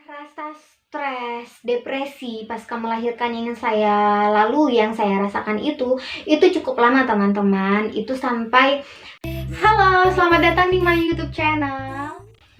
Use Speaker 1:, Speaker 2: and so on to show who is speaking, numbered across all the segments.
Speaker 1: Rasa stres, depresi pasca melahirkan yang saya rasakan itu cukup lama teman-teman. Itu sampai halo, selamat datang di my YouTube channel.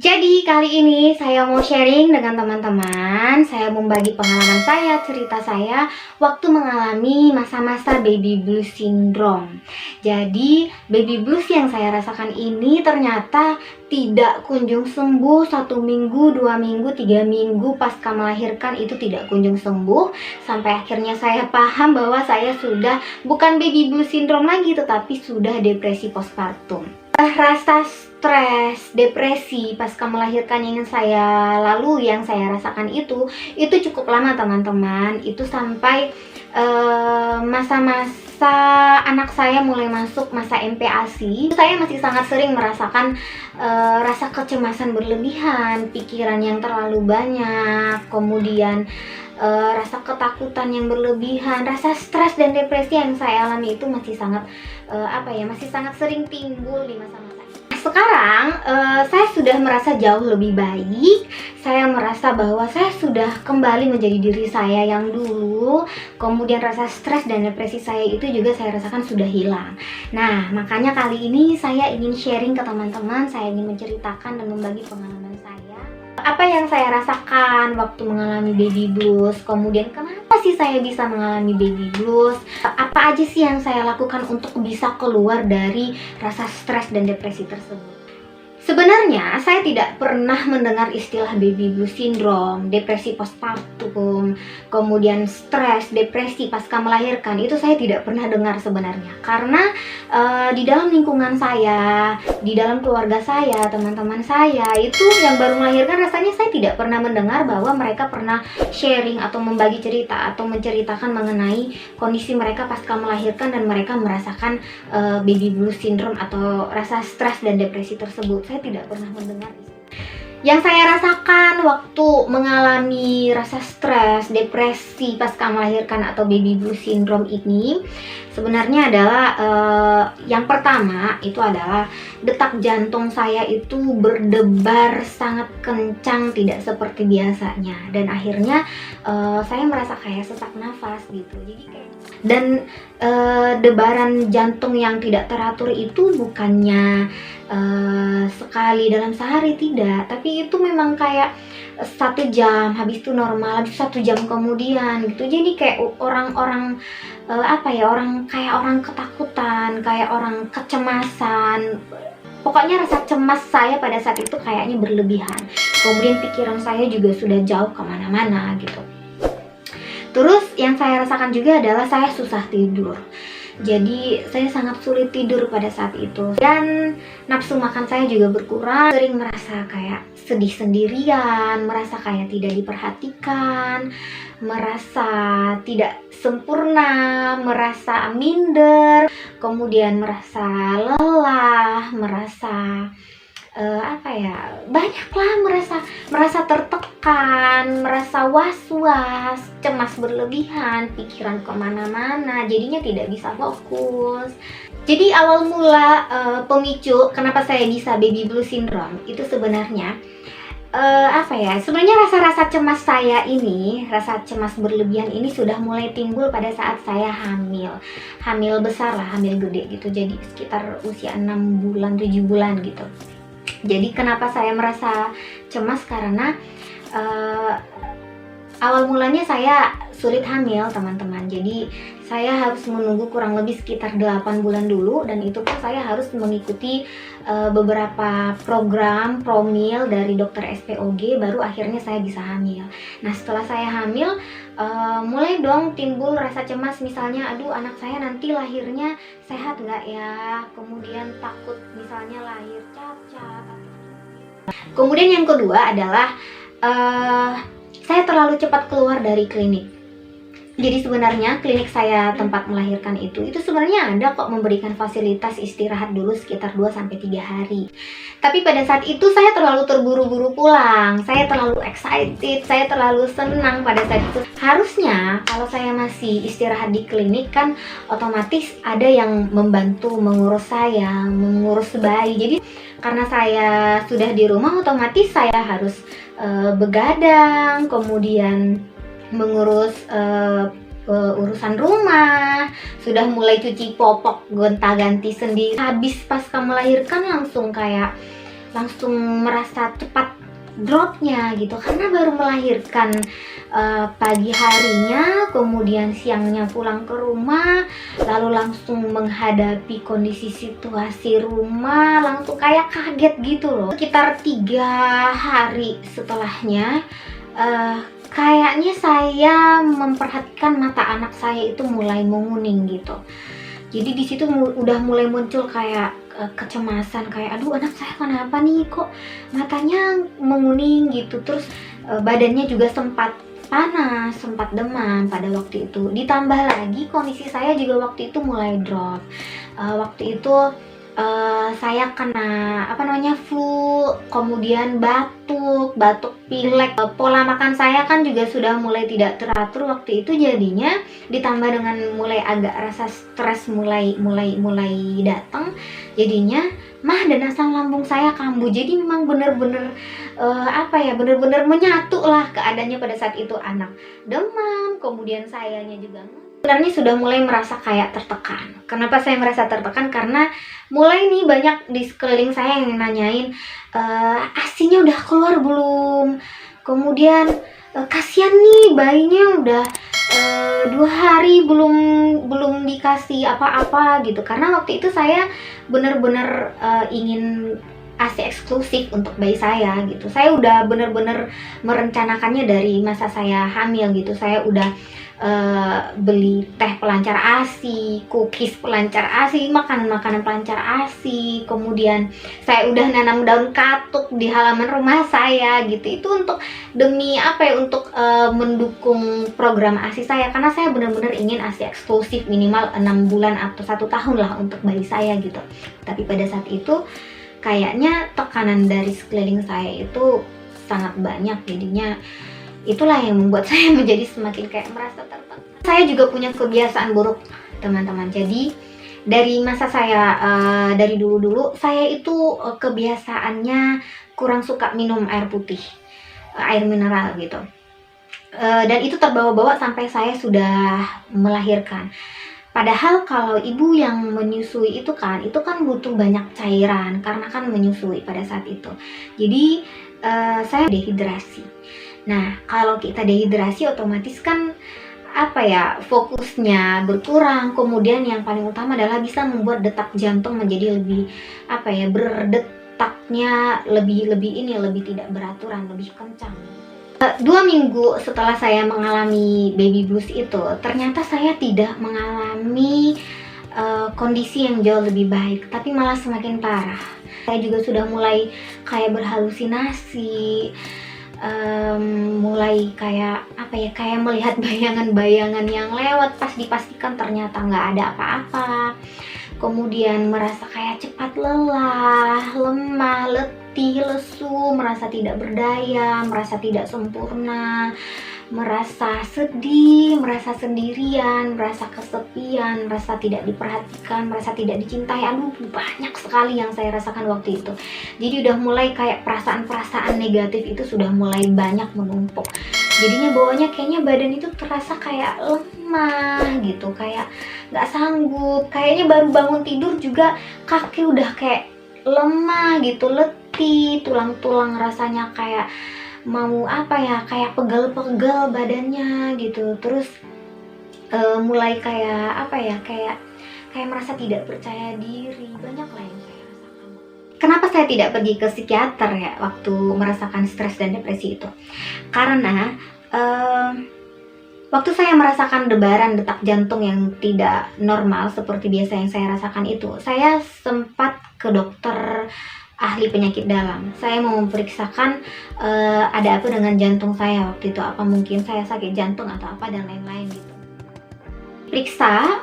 Speaker 1: Jadi kali ini saya mau sharing dengan teman-teman. Saya membagi pengalaman saya, cerita saya waktu mengalami masa-masa baby blues syndrome. Jadi baby blues yang saya rasakan ini ternyata tidak kunjung sembuh. 1 minggu, 2 minggu, 3 minggu pasca melahirkan itu tidak kunjung sembuh. Sampai akhirnya saya paham bahwa saya sudah bukan baby blues syndrome lagi, tetapi sudah depresi postpartum. Rasa stres, depresi pasca melahirkan yang saya rasakan itu cukup lama teman-teman. Itu sampai masa-masa anak saya mulai masuk masa MPASI. Saya masih sangat sering merasakan rasa kecemasan berlebihan, pikiran yang terlalu banyak, kemudian rasa ketakutan yang berlebihan, rasa stres dan depresi yang saya alami itu masih sangat masih sangat sering timbul di masa-masa ini. Sekarang saya sudah merasa jauh lebih baik. Saya merasa bahwa saya sudah kembali menjadi diri saya yang dulu. Kemudian rasa stres dan depresi saya itu juga saya rasakan sudah hilang. Nah, makanya kali ini saya ingin sharing ke teman-teman. Saya ingin menceritakan dan membagi pengalaman saya, apa yang saya rasakan waktu mengalami baby blues, kemudian kenapa sih saya bisa mengalami baby blues, apa aja sih yang saya lakukan untuk bisa keluar dari rasa stres dan depresi tersebut. Sebenarnya saya tidak pernah mendengar istilah baby blues syndrome, depresi postpartum, kemudian stres, depresi pasca melahirkan. Itu saya tidak pernah dengar sebenarnya. Karena di dalam lingkungan saya, di dalam keluarga saya, teman-teman saya itu yang baru melahirkan, rasanya saya tidak pernah mendengar bahwa mereka pernah sharing atau membagi cerita atau menceritakan mengenai kondisi mereka pasca melahirkan dan mereka merasakan baby blues syndrome atau rasa stres dan depresi tersebut. Saya tidak pernah mendengar. Yang saya rasakan waktu mengalami rasa stres, depresi pasca melahirkan atau baby blues syndrome ini sebenarnya adalah yang pertama itu adalah detak jantung saya itu berdebar sangat kencang, tidak seperti biasanya, dan akhirnya saya merasa kayak sesak nafas gitu. Jadi kayak debaran jantung yang tidak teratur itu bukannya sekali dalam sehari, tidak, tapi itu memang kayak 1 jam, habis itu normal, habis 1 jam kemudian gitu. Jadi kayak orang ketakutan, kayak orang kecemasan. Pokoknya rasa cemas saya pada saat itu kayaknya berlebihan. Kemudian pikiran saya juga sudah jauh kemana-mana gitu. Terus yang saya rasakan juga adalah saya susah tidur. Jadi saya sangat sulit tidur pada saat itu. Dan nafsu makan saya juga berkurang. Sering merasa kayak sedih sendirian, merasa kayak tidak diperhatikan, merasa tidak sempurna, merasa minder, kemudian merasa lelah, merasa merasa tertekan, merasa was-was, cemas berlebihan, pikiran kemana-mana, jadinya tidak bisa fokus. Jadi awal mula pemicu kenapa saya bisa baby blues syndrome itu sebenarnya sebenarnya rasa-rasa cemas saya ini, rasa cemas berlebihan ini sudah mulai timbul pada saat saya hamil besar lah, hamil gede gitu. Jadi sekitar usia 6 bulan, 7 bulan gitu. Jadi kenapa saya merasa cemas, karena awal mulanya saya sulit hamil teman-teman. Jadi saya harus menunggu kurang lebih sekitar 8 bulan dulu, dan itu pun saya harus mengikuti beberapa program promil dari dokter SPOG, baru akhirnya saya bisa hamil. Nah, setelah saya hamil mulai dong timbul rasa cemas, misalnya aduh anak saya nanti lahirnya sehat nggak ya, kemudian takut misalnya lahir cacat. Kemudian yang kedua adalah saya terlalu cepat keluar dari klinik. Jadi sebenarnya klinik saya tempat melahirkan itu sebenarnya ada kok memberikan fasilitas istirahat dulu sekitar 2-3 hari. Tapi pada saat itu saya terlalu terburu-buru pulang, saya terlalu excited, saya terlalu senang pada saat itu. Harusnya kalau saya masih istirahat di klinik kan otomatis ada yang membantu mengurus saya, mengurus bayi. Jadi karena saya sudah di rumah, otomatis saya harus begadang, kemudian mengurus urusan rumah, sudah mulai cuci popok, gonta-ganti sendiri. Habis pasca melahirkan langsung merasa cepat dropnya gitu, karena baru melahirkan pagi harinya, kemudian siangnya pulang ke rumah, lalu langsung menghadapi kondisi situasi rumah, langsung kayak kaget gitu loh. Sekitar 3 hari setelahnya, kayaknya saya memperhatikan mata anak saya itu mulai menguning gitu. Jadi di situ udah mulai muncul kayak kecemasan, kayak aduh anak saya kenapa nih kok matanya menguning gitu. Terus badannya juga sempat panas, sempat demam pada waktu itu. Ditambah lagi kondisi saya juga waktu itu mulai drop. Waktu itu saya kena flu, kemudian batuk pilek. Pola makan saya kan juga sudah mulai tidak teratur waktu itu, jadinya ditambah dengan mulai agak rasa stres mulai datang, jadinya mah dan asam lambung saya kambuh. Jadi memang bener-bener bener-bener menyatu lah keadaannya pada saat itu. Anak demam, kemudian sayanya juga sebenarnya sudah mulai merasa kayak tertekan. Kenapa saya merasa tertekan? Karena mulai nih banyak di sekeliling saya yang nanyain, ASI-nya udah keluar belum? Kemudian kasihan nih bayinya udah 2 hari belum dikasih apa-apa gitu. Karena waktu itu saya bener-bener ingin ASI eksklusif untuk bayi saya gitu. Saya udah bener-bener merencanakannya dari masa saya hamil gitu. Saya udah beli teh pelancar ASI, cookies pelancar ASI, makanan pelancar ASI. Kemudian saya udah nanam daun katuk di halaman rumah saya gitu. Itu untuk demi untuk mendukung program ASI saya, karena saya benar-benar ingin ASI eksklusif minimal 6 bulan atau 1 tahun lah untuk bayi saya gitu. Tapi pada saat itu kayaknya tekanan dari sekeliling saya itu sangat banyak, jadinya itulah yang membuat saya menjadi semakin kayak merasa tertekan. Saya juga punya kebiasaan buruk, teman-teman. Jadi dari masa saya dari dulu saya itu kebiasaannya kurang suka minum air putih, air mineral gitu. Dan itu terbawa-bawa sampai saya sudah melahirkan. Padahal kalau ibu yang menyusui itu kan butuh banyak cairan karena kan menyusui pada saat itu. Jadi saya dehidrasi. Nah, kalau kita dehidrasi otomatis kan fokusnya berkurang. Kemudian yang paling utama adalah bisa membuat detak jantung menjadi lebih berdetaknya lebih tidak beraturan, lebih kencang. 2 minggu setelah saya mengalami baby blues itu, ternyata saya tidak mengalami kondisi yang jauh lebih baik, tapi malah semakin parah. Saya juga sudah mulai kayak berhalusinasi, mulai kayak melihat bayangan-bayangan yang lewat, pas dipastikan ternyata nggak ada apa-apa. Kemudian merasa kayak cepat lelah, lemah, letih, lesu, merasa tidak berdaya, merasa tidak sempurna, merasa sedih, merasa sendirian, merasa kesepian, merasa tidak diperhatikan, merasa tidak dicintai. Aduh, banyak sekali yang saya rasakan waktu itu. Jadi udah mulai kayak perasaan-perasaan negatif itu sudah mulai banyak menumpuk. Jadinya bawahnya kayaknya badan itu terasa kayak lemah gitu, kayak nggak sanggup. Kayaknya baru bangun tidur juga kaki udah kayak lemah gitu, letih, tulang-tulang rasanya kayak mau kayak pegel-pegel badannya gitu. Terus mulai kayak merasa tidak percaya diri. Banyak lah yang saya rasakan. Kenapa saya tidak pergi ke psikiater ya waktu merasakan stres dan depresi itu? Karena waktu saya merasakan detak jantung yang tidak normal seperti biasa yang saya rasakan itu, saya sempat ke dokter ahli penyakit dalam. Saya mau memeriksakan ada apa dengan jantung saya waktu itu, apa mungkin saya sakit jantung atau apa dan lain-lain gitu. Periksa,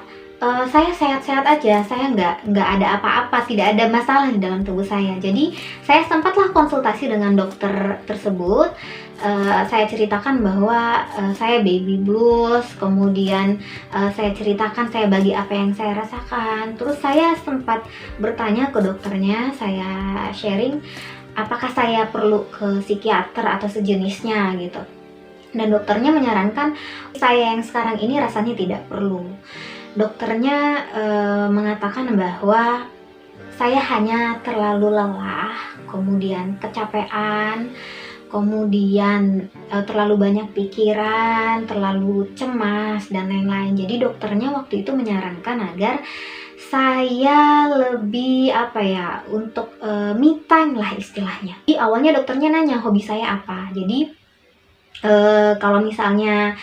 Speaker 1: saya sehat-sehat aja, saya nggak ada apa-apa, tidak ada masalah di dalam tubuh saya. Jadi saya sempatlah konsultasi dengan dokter tersebut. Saya ceritakan bahwa saya baby blues, kemudian saya ceritakan, saya bagi apa yang saya rasakan. Terus saya sempat bertanya ke dokternya, saya sharing apakah saya perlu ke psikiater atau sejenisnya gitu. Dan dokternya menyarankan saya yang sekarang ini rasanya tidak perlu. Dokternya mengatakan bahwa saya hanya terlalu lelah, kemudian kecapean, kemudian terlalu banyak pikiran, terlalu cemas, dan lain-lain. Jadi dokternya waktu itu menyarankan agar saya lebih untuk me time lah istilahnya. Jadi awalnya dokternya nanya hobi saya apa. Jadi kalau misalnya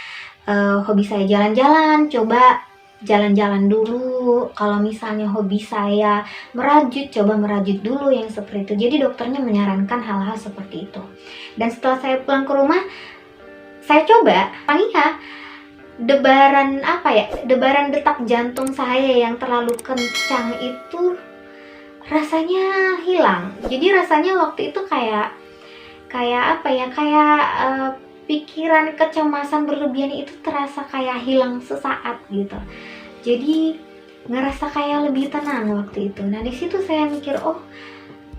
Speaker 1: hobi saya jalan-jalan, coba jalan-jalan dulu. Kalau misalnya hobi saya merajut, coba merajut dulu, yang seperti itu. Jadi dokternya menyarankan hal-hal seperti itu. Dan setelah saya pulang ke rumah, saya coba, debaran detak jantung saya yang terlalu kencang itu rasanya hilang. Jadi rasanya waktu itu kayak pikiran kecemasan berlebihan itu terasa kayak hilang sesaat gitu. Jadi ngerasa kayak lebih tenang waktu itu. Nah di situ saya mikir, oh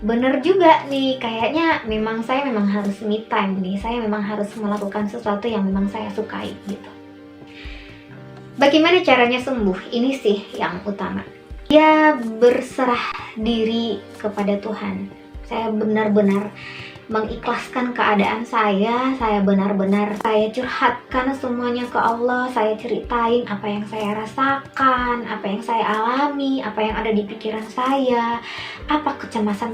Speaker 1: bener juga nih, kayaknya saya memang harus me time nih. Saya memang harus melakukan sesuatu yang memang saya sukai gitu. Bagaimana caranya sembuh? Ini sih yang utama. Dia berserah diri kepada Tuhan. Saya benar-benar mengikhlaskan keadaan saya benar-benar curhatkan semuanya ke Allah. Saya ceritain apa yang saya rasakan, apa yang saya alami, apa yang ada di pikiran saya, apa kecemasan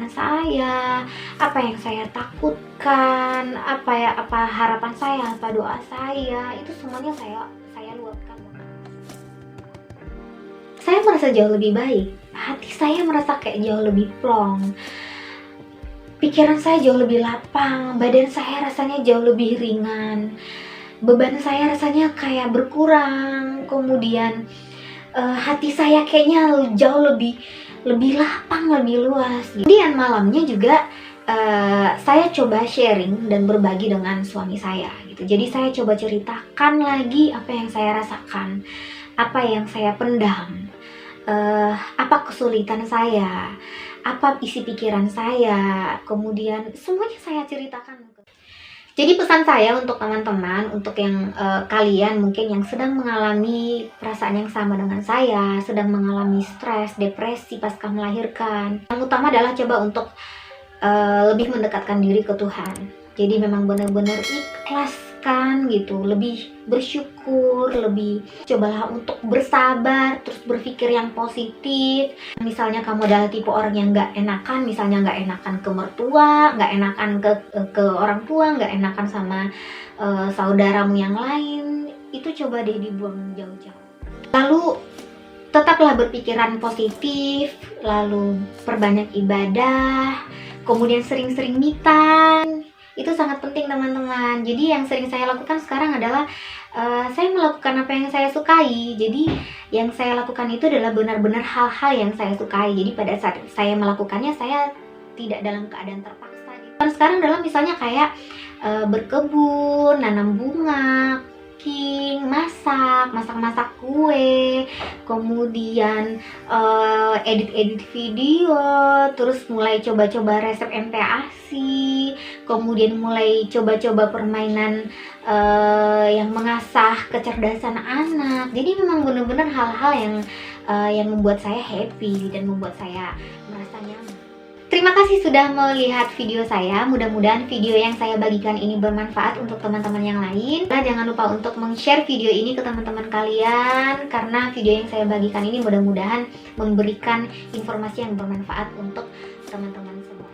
Speaker 1: saya, apa yang saya takutkan, apa harapan saya, apa doa saya, itu semuanya saya luapkan. Saya merasa jauh lebih baik, hati saya merasa kayak jauh lebih plong, pikiran saya jauh lebih lapang, badan saya rasanya jauh lebih ringan, beban saya rasanya kayak berkurang, kemudian hati saya kayaknya jauh lebih lapang, lebih luas. Kemudian malamnya juga saya coba sharing dan berbagi dengan suami saya gitu. Jadi saya coba ceritakan lagi apa yang saya rasakan, apa yang saya pendam, apa kesulitan saya, apa isi pikiran saya, kemudian semuanya saya ceritakan. Jadi pesan saya untuk teman-teman, untuk yang kalian mungkin yang sedang mengalami perasaan yang sama dengan saya, sedang mengalami stres, depresi pasca melahirkan, yang utama adalah coba untuk lebih mendekatkan diri ke Tuhan. Jadi memang benar-benar ikhlaskan gitu, lebih bersyukur, lebih cobalah untuk bersabar, terus berpikir yang positif. Misalnya kamu adalah tipe orang yang nggak enakan, misalnya nggak enakan ke mertua, nggak enakan ke orang tua, nggak enakan sama saudaramu yang lain, itu coba deh dibuang jauh-jauh. Lalu tetaplah berpikiran positif, lalu perbanyak ibadah, kemudian sering-sering me time. Itu sangat penting teman-teman. Jadi yang sering saya lakukan sekarang adalah saya melakukan apa yang saya sukai. Jadi yang saya lakukan itu adalah benar-benar hal-hal yang saya sukai. Jadi pada saat saya melakukannya, saya tidak dalam keadaan terpaksa gitu. Dan sekarang adalah misalnya kayak berkebun, nanam bunga, cooking, masak kue, kemudian edit video, terus mulai coba-coba resep MPASI, kemudian mulai coba-coba permainan yang mengasah kecerdasan anak. Jadi memang benar-benar hal-hal yang membuat saya happy dan membuat saya merasa nyaman. Terima kasih sudah melihat video saya. Mudah-mudahan video yang saya bagikan ini bermanfaat untuk teman-teman yang lain. Nah, jangan lupa untuk share video ini ke teman-teman kalian, karena video yang saya bagikan ini mudah-mudahan memberikan informasi yang bermanfaat untuk teman-teman semua.